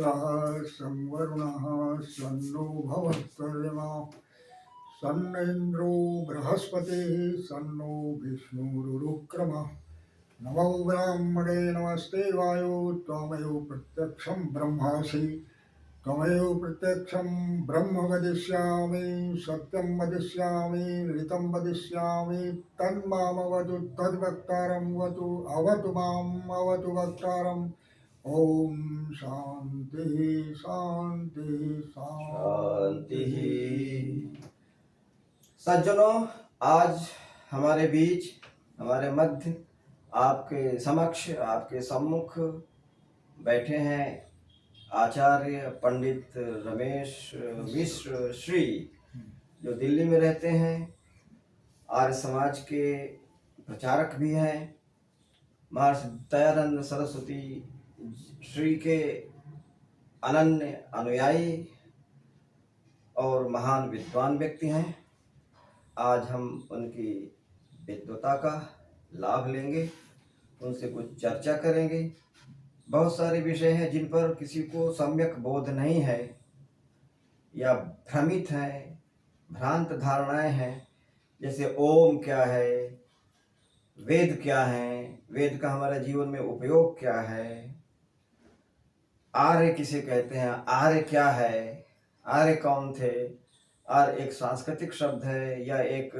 मित्रः सं वरुणः सन्नो भवत्पर्यमा सन्न इन्द्रो बृहस्पतिः सन्नो विष्णुरुक्रमः नमो ब्राह्मणे नमस्ते वायो त्वमेव प्रत्यक्षं ब्रह्मासि त्वमेव प्रत्यक्षं ब्रह्म वदिष्यामि सत्यं वदिष्यामि ऋतं वदिष्यामि तन्मामवतु तद्वक्तारं वतु अवतु माम् अवतु वक्तारम् ओम शांति शांति शांति। सज्जनों, आज हमारे बीच, हमारे मध्य, आपके समक्ष, आपके सम्मुख बैठे हैं आचार्य पंडित रमेश मिश्र श्री, जो दिल्ली में रहते हैं, आर्य समाज के प्रचारक भी हैं, महर्षि दयानंद सरस्वती श्री के अनन्य अनुयायी और महान विद्वान व्यक्ति हैं। आज हम उनकी विद्वता का लाभ लेंगे, उनसे कुछ चर्चा करेंगे। बहुत सारे विषय हैं जिन पर किसी को सम्यक बोध नहीं है या भ्रमित है, भ्रांत धारणाएं हैं। जैसे ओम क्या है, वेद क्या है, वेद का हमारे जीवन में उपयोग क्या है, आर्य किसे कहते हैं, आर्य क्या है, आर्य कौन थे, आर्य एक सांस्कृतिक शब्द है या एक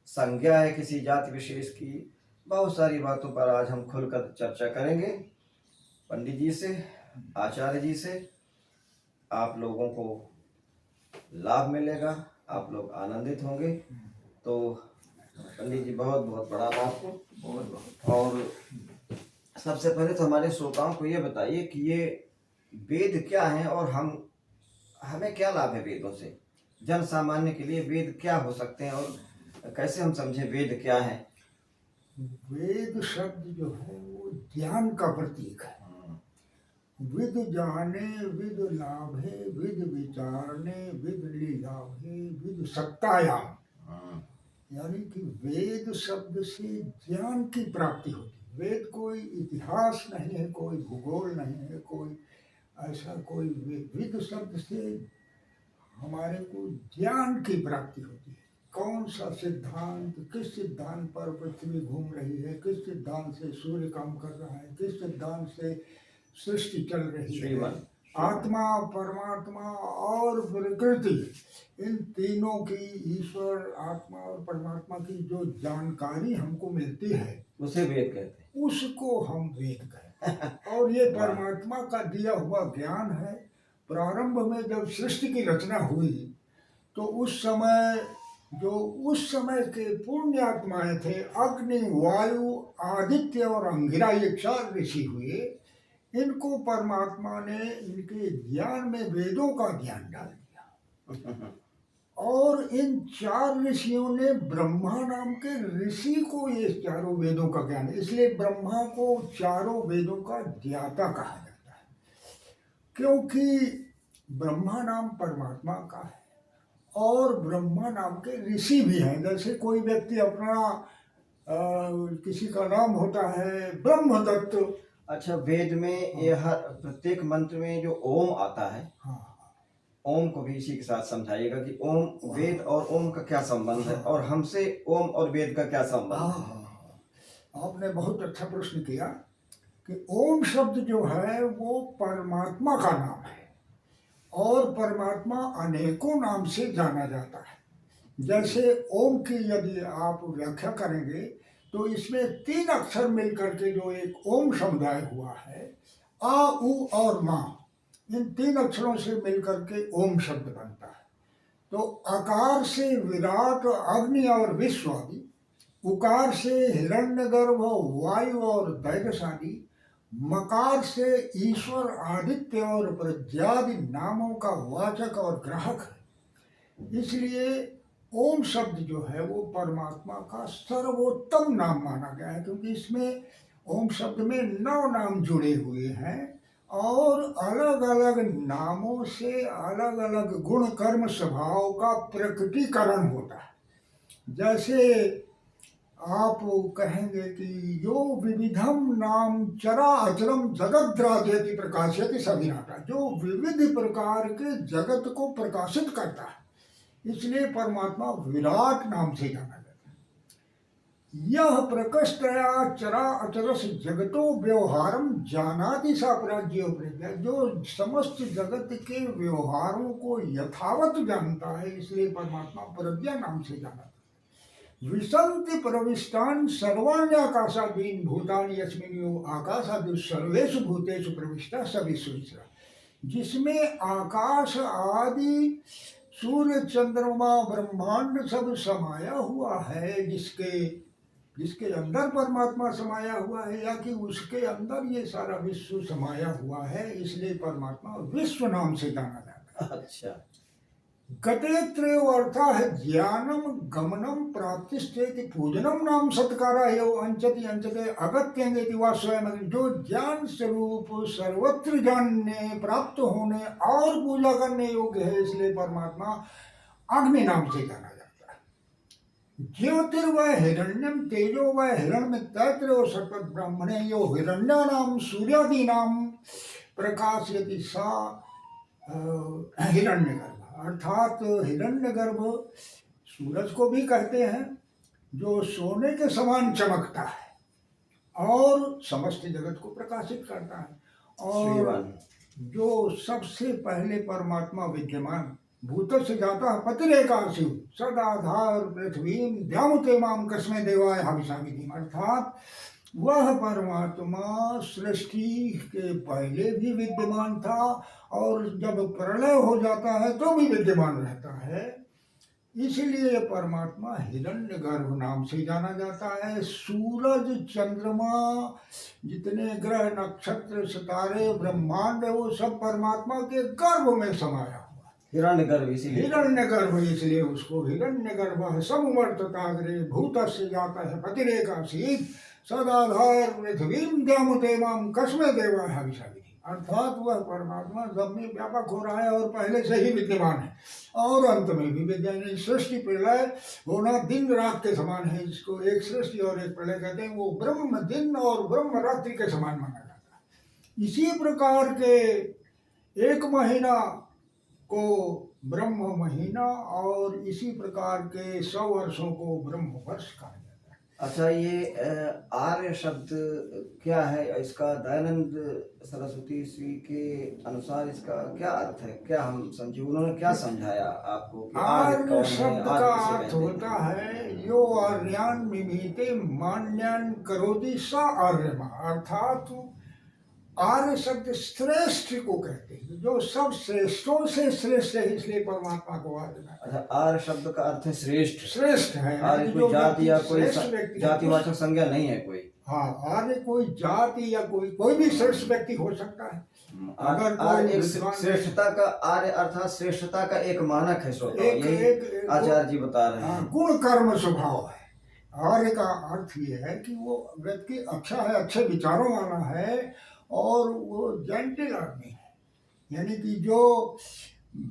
संज्ञा है किसी जाति विशेष की। बहुत सारी बातों पर आज हम खुलकर चर्चा करेंगे। पंडित जी से, आचार्य जी से आप लोगों को लाभ मिलेगा, आप लोग आनंदित होंगे। तो पंडित जी बहुत बहुत प्रणाम आपको। बहुत बहुत। और सबसे पहले तो हमारे श्रोताओं को ये बताइए कि ये वेद क्या है और हमें क्या लाभ है वेदों से। जन सामान्य के लिए वेद क्या हो सकते हैं और कैसे हम समझे वेद क्या है। वेद शब्द जो है वो ज्ञान का प्रतीक है। विद जाने विद लाभे विद विचारने विद लीलाभे विद सत्तायाम। यानी कि वेद शब्द से ज्ञान की प्राप्ति होती है। वेद कोई इतिहास नहीं है, कोई भूगोल नहीं है, कोई ऐसा कोई विद शब्द से हमारे को ज्ञान की प्राप्ति होती है। कौन सा सिद्धांत, किस सिद्धांत पर पृथ्वी घूम रही है, किस सिद्धांत से सूर्य काम कर रहा है, किस सिद्धांत से सृष्टि चल रही है, आत्मा, परमात्मा और प्रकृति, इन तीनों की, ईश्वर, आत्मा और परमात्मा की जो जानकारी हमको मिलती है उसे वेद कहते हैं, उसको हम वेद कहते हैं। और ये परमात्मा का दिया हुआ ज्ञान है। प्रारंभ में जब सृष्टि की रचना हुई तो उस समय के पुण्य आत्माएं थे, अग्नि, वायु, आदित्य और अंगिरा, ये 4 ऋषि हुए। इनको परमात्मा ने इनके ज्ञान में वेदों का ज्ञान डाल दिया। और इन 4 ऋषियों ने ब्रह्मा नाम के ऋषि को ये चारों वेदों का ज्ञान, इसलिए ब्रह्मा को चारों वेदों का ज्ञाता कहा जाता है, क्योंकि ब्रह्मा नाम परमात्मा का है और ब्रह्मा नाम के ऋषि भी हैं। जैसे कोई व्यक्ति अपना किसी का नाम होता है ब्रह्मदत्त। अच्छा, वेद में ये हर प्रत्येक मंत्र में जो ओम आता है, हाँ, ओम को भी इसी के साथ समझाइएगा कि ओम, वेद और ओम का क्या संबंध है और हमसे ओम और वेद का क्या संबंध है। आपने बहुत अच्छा प्रश्न किया कि ओम शब्द जो है वो परमात्मा का नाम है और परमात्मा अनेकों नाम से जाना जाता है। जैसे ओम की यदि आप व्याख्या करेंगे तो इसमें 3 अक्षर मिलकर के जो एक ओम समुदाय हुआ है, आ, उ और मा, इन 3 अक्षरों से मिलकर के ओम शब्द बनता है। तो आकार से विराट, अग्नि और विश्व आदि, उकार से हिरण्यगर्भ, वायु और दैवशाली, मकार से ईश्वर, आदित्य और प्रज्ञादि नामों का वाचक और ग्राहक है। इसलिए ओम शब्द जो है वो परमात्मा का सर्वोत्तम नाम माना गया है, क्योंकि इसमें ओम शब्द में 9 नाम जुड़े हुए हैं और अलग अलग नामों से अलग अलग गुण, कर्म, स्वभाव का प्रकटीकरण होता है। जैसे आप कहेंगे कि यो विविधम नाम चरा अचरम जगत राजयति प्रकाशयति सविनाटा, जो विविध प्रकार के जगत को प्रकाशित करता है, इसलिए परमात्मा विराट नाम से जाना जाता है। यह प्रकष्टया चरा अचरस जगतो व्यवहारम जानाति सा प्राज्यो प्रज्ञा, जो समस्त जगत के व्यवहारों को यथावत जानता है, इसलिए परमात्मा प्रज्ञा नाम से जाना जाता है। विसंति प्रविष्टान सर्वाण्याकाशादीन भूतानि यस्मिन् आकाशादि सर्वेषु भूतेषु प्रविष्टा स विश्वेश्वरः, जिसमें आकाश आदि सूर्य चंद्रमा ब्रह्मांड सब समाया हुआ है, जिसके अंदर परमात्मा समाया हुआ है, या कि उसके अंदर ये सारा विश्व समाया हुआ है, इसलिए परमात्मा विश्व नाम से जाना जाता है। अच्छा। गतेत्रयो अर्था है ज्ञानम गमनम प्राप्तिश्चेति पूजनम नाम सत्कारा यो अंचति अंचते अगत्यंगेति वा स्वयं, जो ज्ञान स्वरूप सर्वत्र जानने प्राप्त होने और पूजा करने योग्य है, इसलिए परमात्मा अग्नि नाम से जाना जाता है। ज्योतिर्व हिरण्यम तेजो व हिरण्य तैत्रो सतत ब्रह्मणे यो हिरण्यानाम सूर्यादीनाम प्रकाशयति सा हिरण्यगर्भ, अर्थात हिरण्यगर्भ सूरज को भी कहते हैं, जो सोने के समान चमकता है और समस्त जगत को प्रकाशित करता है, और जो सबसे पहले परमात्मा विद्यमान भूत से जाता है पतिरेकाशिव सदाधार पृथ्वीम द्यामुते माम कस्मे देवाय हविषाविधिम, अर्थात वह परमात्मा सृष्टि के पहले भी विद्यमान था और जब प्रलय हो जाता है तो भी विद्यमान रहता है, इसलिए परमात्मा हिरण्यगर्भ नाम से जाना जाता है। सूरज चंद्रमा जितने ग्रह नक्षत्र सितारे ब्रह्मांड है, वो सब परमात्मा के गर्भ में समाया हुआ है। हिरण्यगर्भ इसलिए उसको हिरण्यगर्भ है। समवर्तताग्रे भूतस्य जाता है पतिरेकासीत् सदाधार पृथ्वीम द्यामुते माम कस्मे देवाय हविषाविधिम, अर्थात वह परमात्मा सब में व्यापक हो रहा है और पहले से ही विद्यमान है और अंत में भी विद्यमान। सृष्टि प्रलय होना दिन रात के समान है, इसको एक सृष्टि और एक प्रलय कहते हैं। वो ब्रह्म दिन और ब्रह्म रात्रि के समान माना जाता है। इसी प्रकार के एक महीना को ब्रह्म महीना और इसी प्रकार के 100 वर्षों को ब्रह्म वर्ष कहा जाता है। अच्छा, ये आर्य शब्द क्या है? इसका दयानंद सरस्वती श्री के अनुसार इसका क्या अर्थ है? क्या हम समझे, उन्होंने क्या समझाया आपको कि आर्य शब्द का अर्थ होता है यो आर्यान मिमीते मान्यान करोति सा आर्यमा, अर्थात आर्य शब्द श्रेष्ठ को कहते हैं, जो सब श्रेष्ठों से श्रेष्ठ है, इसलिए परमात्मा को आर्य। अच्छा, आर्य शब्द का अर्थ है श्रेष्ठ है। आर्य कोई जाति या कोई जातिवाचक संज्ञा नहीं है कोई। हाँ, आर्य कोई जाति या कोई भी श्रेष्ठ व्यक्ति हो सकता है। अगर आर्य एक श्रेष्ठता का, आर्य अर्थात श्रेष्ठता का एक मानक है, यही आचार्य जी बता रहे हैं। गुण कर्म स्वभाव है। आर्य का अर्थ ये है कि वो व्यक्ति अच्छा है, अच्छे विचारों वाला है और वो जेंटल आदमी है, यानी कि जो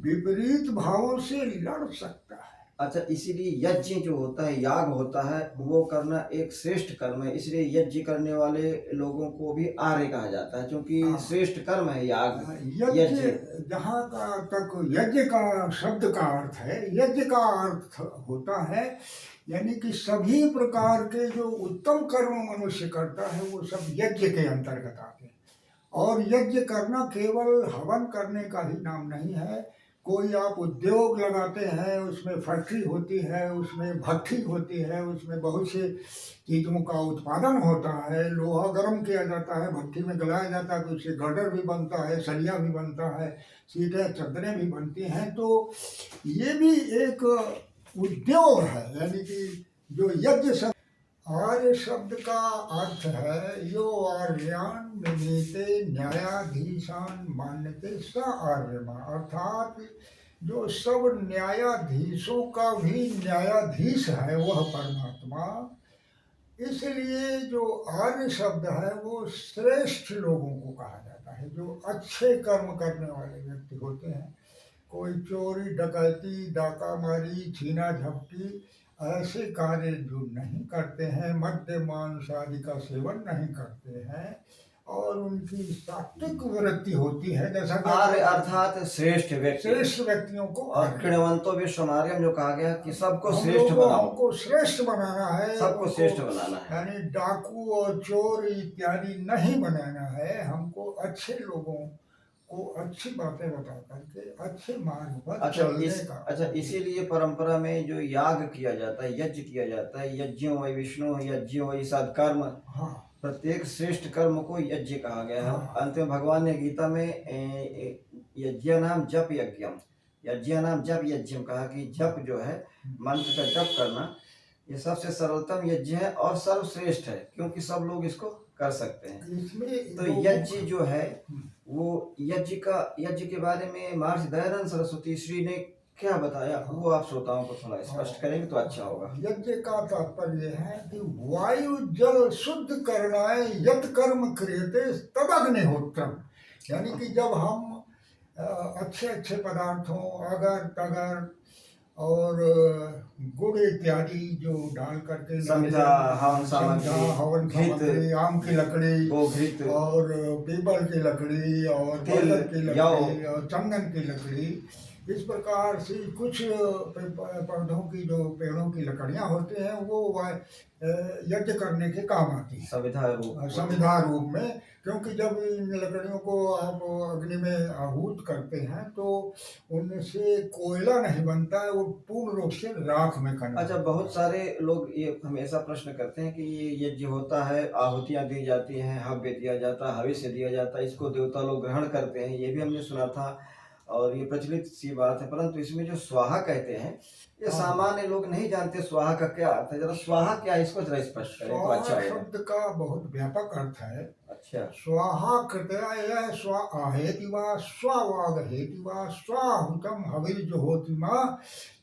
विपरीत भावों से लड़ सकता है। अच्छा, इसीलिए यज्ञ जो होता है, याग होता है, वो करना एक श्रेष्ठ कर्म है, इसलिए यज्ञ करने वाले लोगों को भी आर्य कहा जाता है, क्योंकि श्रेष्ठ कर्म है याग। यज्ञ जहाँ का तक यज्ञ का शब्द का अर्थ है, यज्ञ का अर्थ होता है यानी कि सभी प्रकार के जो उत्तम कर्म मनुष्य करता है वो सब यज्ञ के अंतर्गत आते हैं। और यज्ञ करना केवल हवन करने का ही नाम नहीं है। कोई आप उद्योग लगाते हैं, उसमें फैक्ट्री होती है, उसमें भट्ठी होती है, उसमें बहुत से चीज़ों का उत्पादन होता है, लोहा गर्म किया जाता है, भट्ठी में गलाया जाता है, तो उससे गर्डर भी बनता है, सलिया भी बनता है, सीटें चद्दरें भी बनती हैं। तो ये भी एक उद्योग है, यानी कि जो यज्ञ शब्द, आर्य शब्द का अर्थ है यो आर्यान विनीते न्यायाधीशान मान्यते स आर्यमा, अर्थात जो सब न्यायाधीशों का भी न्यायाधीश है वह परमात्मा। इसलिए जो आर्य शब्द है वो श्रेष्ठ लोगों को कहा जाता है, जो अच्छे कर्म करने वाले व्यक्ति होते हैं। कोई चोरी डकैती डाका मारी छीना झपटी ऐसे कार्य जो नहीं करते हैं, मद्य मांस आदि का सेवन नहीं करते हैं, और उनकी सात्विक वृत्ति होती है, जैसा आर्य कि अर्थात श्रेष्ठ व्यक्ति, श्रेष्ठ व्यक्तियों को और आर्य। किण्वंतो विश्वमार्यम जो कहा गया कि सबको हम श्रेष्ठ लोगों बनाओ, हमको श्रेष्ठ बनाना है, सबको उनको श्रेष्ठ बनाना है। यानी डाकू और चोर इत्यादि नहीं बनाना है। हमको अच्छे लोगों को अच्छी बातें बता करके अच्छे मार्ग पर चलने का। अच्छा, इसीलिए परंपरा में जो याग किया जाता है, यज्ञ किया जाता है, यज्ञों वै विष्णु, यज्ञों वै सत्कर्म, हाँ प्रत्येक श्रेष्ठ कर्म को यज्ञ कहा गया है। हाँ। अंत में भगवान ने गीता में यज्ञ नाम जप यज्ञम, यज्ञ नाम जप यज्ञम कहा कि जप जो है, मंत्र का जप करना, ये सबसे सरलतम यज्ञ है और सर्वश्रेष्ठ है, क्योंकि सब लोग इसको कर सकते हैं। इसमें तो लोगों यज्ञ जो है वो यज्ञ के बारे में महर्षि दयानंद सरस्वती श्री ने क्या बताया, वो आप श्रोताओं को थोड़ा स्पष्ट करेंगे तो अच्छा होगा। यज्ञ का तात्पर्य है कि वायु जल शुद्ध करनाए यत कर्म क्रियते तदग्निहोत्रम। यानी कि जब हम अच्छे अच्छे पदार्थों, अगर तगर और गुड़ इत्यादि जो डाल करके समिधा, हवन सामग्री, हवन सामग्री, आम की लकड़ी गोघृत और पीपल की लकड़ी और तिल, बरगद की जौ, लकड़ी और चंदन की लकड़ी, इस प्रकार से कुछ पौधों की जो पेड़ों की लकड़ियां होती हैं वो यज्ञ करने के काम आती है समिधा रूप में। क्योंकि जब इन लकड़ियों को आप अग्नि में आहूत करते हैं तो उनसे कोयला नहीं बनता है, वो पूर्ण रूप से राख में करना। अच्छा, बहुत सारे लोग ये हमेशा प्रश्न करते हैं कि ये यज्ञ होता है, आहुतियां दी जाती हैं, हव्य दिया जाता है, हविष्य दिया जाता है, इसको देवता लोग ग्रहण करते हैं, ये भी हमने सुना था और ये प्रचलित सी बात है। परंतु इसमें जो स्वाहा कहते हैं, ये सामान्य लोग नहीं जानते स्वाहा का क्या अर्थ है। जरा स्वाहा क्या है, इसको जरा स्पष्ट करें तो अच्छा होगा। शब्द का बहुत व्यापक अर्थ है। अच्छा, स्वाहा कृतया यह स्वा आहेति वा स्वावाग हेति वा स्वाहुतम हविर्जुहोति मा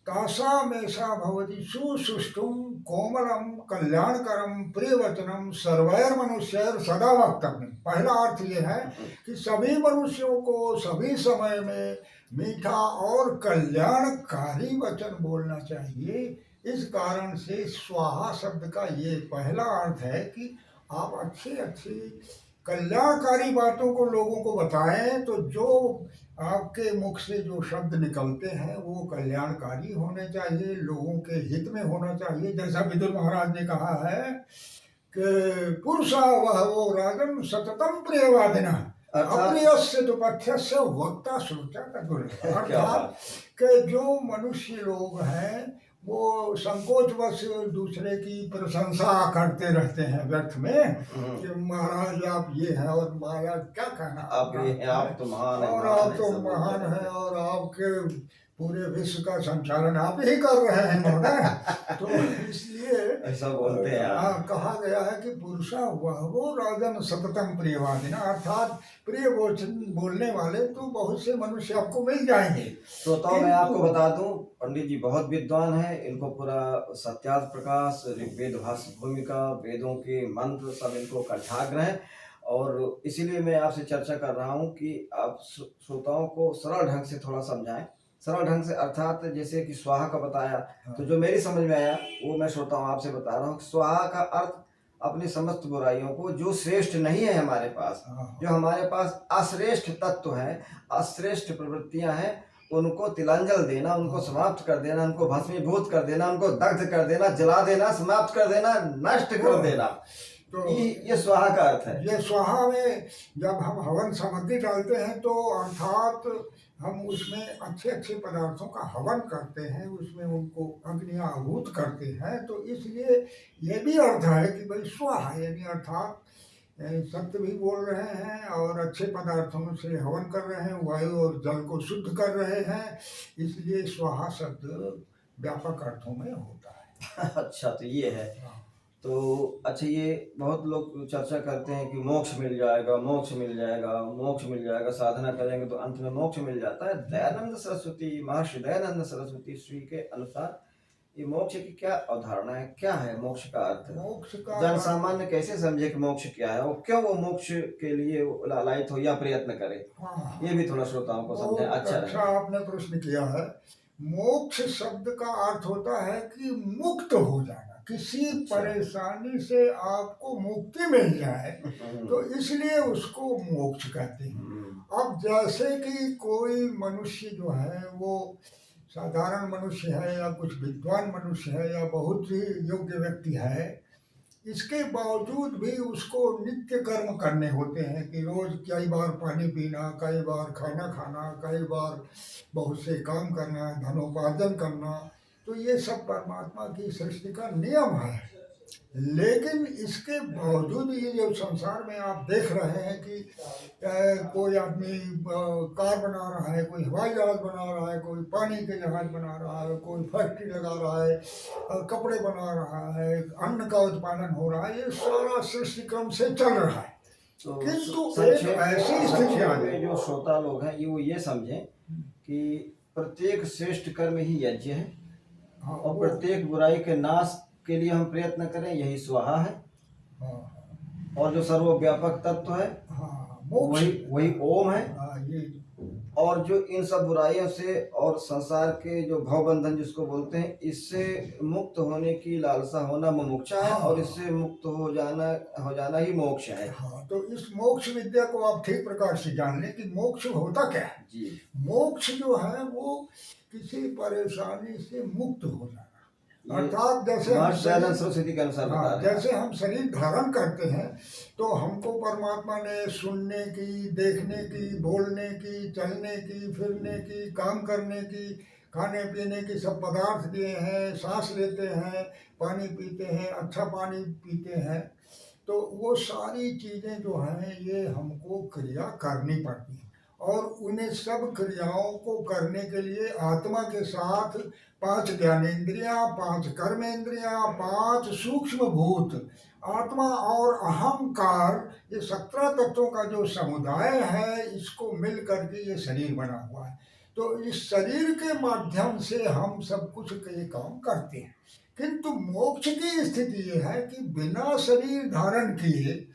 तासामेषा भवति सुसुष्टुम कोमलम कल्याणकरम प्रियवचनम सर्वैर मनुष्यर सदा वक्तव्यम। पहला अर्थ ये है कि सभी मनुष्यों को सभी समय में मीठा और कल्याणकारी वचन बोलना चाहिए। इस कारण से स्वाहा शब्द का ये पहला अर्थ है कि आप अच्छी अच्छी कल्याणकारी बातों को लोगों को बताएं, तो जो आपके मुख से जो शब्द निकलते हैं वो कल्याणकारी होने चाहिए, लोगों के हित में होना चाहिए। जैसा विदुर महाराज ने कहा है कि पुरुषा वह वो राजन सततम प्रियवादिना अप्रियस्य दुपथ्यस्य वक्ता श्रोता का दुर्लभ। अर्थात कि जो मनुष्य लोग हैं वो संकोचवश दूसरे की प्रशंसा करते रहते हैं व्यर्थ में कि महाराज आप ये हैं और महाराज क्या कहना, आप तो महान हैं, और आप तो महान हैं और आपके पूरे विश्व का संचालन आप ही कर रहे हैं महोदय। तो इसलिए ऐसा बोलते हैं। कहा गया है कि पुरुषा वह वो राजन सततम प्रियवादिना, अर्थात प्रिय वचन बोलने वाले तो बहुत से मनुष्य आपको मिल जाएंगे। श्रोताओं, मैं आपको बता दूं, पंडित जी बहुत विद्वान हैं, इनको पूरा सत्यार्थ प्रकाश, ऋग्वेद भाष्य भूमिका, वेदों के मंत्र सब इनको कंठाग्र है, और इसीलिए मैं आपसे चर्चा कर रहा हूं कि आप श्रोताओं को सरल ढंग से थोड़ा समझाएं। सरल ढंग से अर्थात जैसे कि स्वाहा का बताया, तो जो मेरी समझ में आया वो मैं श्रोताओं आपसे बता रहा हूँ। स्वाहा का अर्थ अपनी समस्त बुराइयों को, जो श्रेष्ठ नहीं है हमारे पास, जो हमारे पास अश्रेष्ठ तत्व है, अश्रेष्ठ प्रवृत्तियां हैं, उनको तिलांजल देना, उनको समाप्त कर देना, उनको भस्मीभूत कर देना, उनको दग्ध कर देना, जला देना, समाप्त कर देना, नष्ट कर देना। तो ये स्वाहा का अर्थ है। ये स्वाहा में जब हम हवन सामग्री डालते हैं तो अर्थात हम उसमें अच्छे अच्छे पदार्थों का हवन करते हैं, उसमें उनको अग्नि आहूत करते हैं। तो इसलिए ये भी अर्थ है कि भाई स्वाहा यानी अर्थात सत्य भी बोल रहे हैं और अच्छे पदार्थों से हवन कर रहे हैं, वायु और जल को शुद्ध कर रहे हैं। इसलिए स्वाहा शब्द व्यापक अर्थों में होता है। अच्छा, तो ये है। तो अच्छा, ये बहुत लोग चर्चा करते हैं कि मोक्ष मिल जाएगा, मोक्ष मिल जाएगा, मोक्ष मिल जाएगा, साधना करेंगे तो अंत में मोक्ष मिल जाता है। दयानंद सरस्वती, महर्षि दयानंद सरस्वती श्री के अनुसार ये मोक्ष की क्या अवधारणा है, क्या है मोक्ष का अर्थ? मोक्ष का जन सामान्य कैसे समझे कि मोक्ष क्या है और क्यों वो मोक्ष के लिए लालायित हो या प्रयत्न करे? ये भी थोड़ा श्रोताओं को समझे। अच्छा आपने प्रश्न किया है। मोक्ष शब्द का अर्थ होता है कि मुक्त हो जाना, किसी परेशानी से आपको मुक्ति मिल जाए, तो इसलिए उसको मोक्ष कहते हैं। अब जैसे कि कोई मनुष्य जो है वो साधारण मनुष्य है या कुछ विद्वान मनुष्य है या बहुत ही योग्य व्यक्ति है, इसके बावजूद भी उसको नित्य कर्म करने होते हैं कि रोज कई बार पानी पीना, कई बार खाना खाना, कई बार बहुत से काम करना, धनोपार्जन करना, तो ये सब परमात्मा की सृष्टि का नियम है। लेकिन इसके बावजूद ये जो संसार में आप देख रहे हैं कि कोई आदमी कार बना रहा है, कोई हवाई जहाज बना रहा है, कोई पानी के जहाज बना रहा है, कोई फैक्ट्री लगा रहा है, कपड़े बना रहा है, अन्न का उत्पादन हो रहा है, ये सारा सृष्टि क्रम से चल रहा है। तो किंतु एक ऐसी स्थिति आ गई, जो श्रोता लोग हैं वो ये समझें कि प्रत्येक श्रेष्ठ कर्म ही यज्ञ है, हाँ, और प्रत्येक बुराई के नाश के लिए हम प्रयत्न करें, यही स्वाहा है। हाँ, और जो सर्वव्यापक तत्व है हाँ, मोक्ष, वही ओम है। हाँ, ये और जो इन सब बुराइयों से और संसार के जो भवबंधन जिसको बोलते हैं, इससे मुक्त होने की लालसा होना मुमुक्षा है, और इससे मुक्त हो जाना ही मोक्ष है। हाँ, तो इस मोक्ष विद्या को आप ठीक प्रकार से जान लें कि मोक्ष होता क्या है। जी, मोक्ष जो है वो किसी परेशानी से मुक्त हो जाना, अर्थात जैसे हम सरस्वती के अनुसार बता हाँ, रहे हैं। जैसे हम शरीर धारण करते हैं तो हमको परमात्मा ने सुनने की, देखने की, बोलने की, चलने की, फिरने की, काम करने की, खाने पीने की सब पदार्थ दिए हैं, सांस लेते हैं, पानी पीते हैं, अच्छा पानी पीते हैं, तो वो सारी चीज़ें जो हैं ये हमको क्रिया करनी पड़ती हैं, और उन्हें सब क्रियाओं को करने के लिए आत्मा के साथ 5 ज्ञानेंद्रियां, 5 कर्मेंद्रियां, 5 सूक्ष्म भूत, आत्मा और अहंकार, ये 17 तत्वों का जो समुदाय है, इसको मिल करके ये शरीर बना हुआ है। तो इस शरीर के माध्यम से हम सब कुछ के काम करते हैं। किंतु मोक्ष की स्थिति ये है कि बिना शरीर धारण किए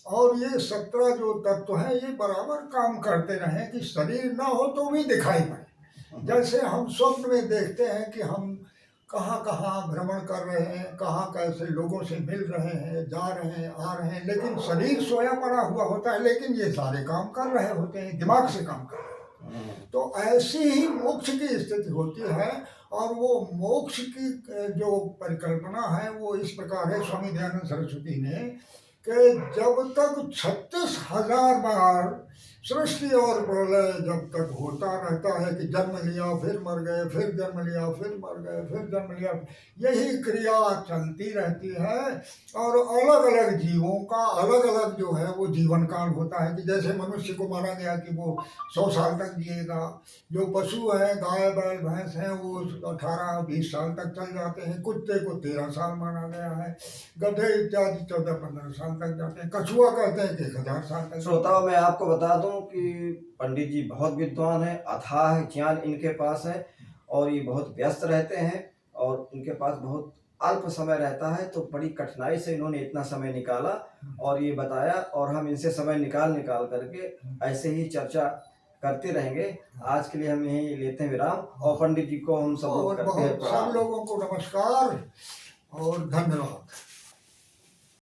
और ये 17 जो तत्व हैं ये बराबर काम करते रहें कि शरीर ना हो तो भी दिखाई पड़े। जैसे हम स्वप्न में देखते हैं कि हम कहाँ कहाँ भ्रमण कर रहे हैं, कहाँ कैसे लोगों से मिल रहे हैं, जा रहे हैं, आ रहे हैं, लेकिन शरीर सोया पड़ा हुआ होता है, लेकिन ये सारे काम कर रहे होते हैं, दिमाग से काम कर रहे हैं। तो ऐसी ही मोक्ष की स्थिति होती है, और वो मोक्ष की जो परिकल्पना है वो इस प्रकार है, स्वामी दयानंद सरस्वती ने, कि जब तक 36,000 बार सृष्टि और प्रलय जब तक होता रहता है कि जन्म लिया फिर मर गए, फिर जन्म लिया फिर मर गए, फिर जन्म लिया, यही क्रिया चलती रहती है। और अलग अलग जीवों का अलग अलग जो है वो जीवन काल होता है कि जैसे मनुष्य को माना गया कि वो 100 साल तक जिएगा, जो पशु है, गाय बैल भैंस हैं, वो 18-20 साल तक चल जाते हैं, कुत्ते को 13 साल माना गया है, गधे इत्यादि 14-15 साल तक जाते हैं, कछुआ कहते हैं कि 1000 साल तक। श्रोताओं, मैं आपको बता दूं कि पंडित जी बहुत विद्वान हैं, अथाह ज्ञान इनके पास है, और ये बहुत व्यस्त रहते हैं, और इनके पास बहुत अल्प समय रहता है, तो बड़ी कठिनाई से इन्होंने इतना समय निकाला और ये बताया, और हम इनसे समय निकाल करके ऐसे ही चर्चा करते रहेंगे। आज के लिए हम यहीं लेते हैं विराम, और पंडित जी को हम सब लोग करते हैं सब लोगों को नमस्कार और धन्यवाद।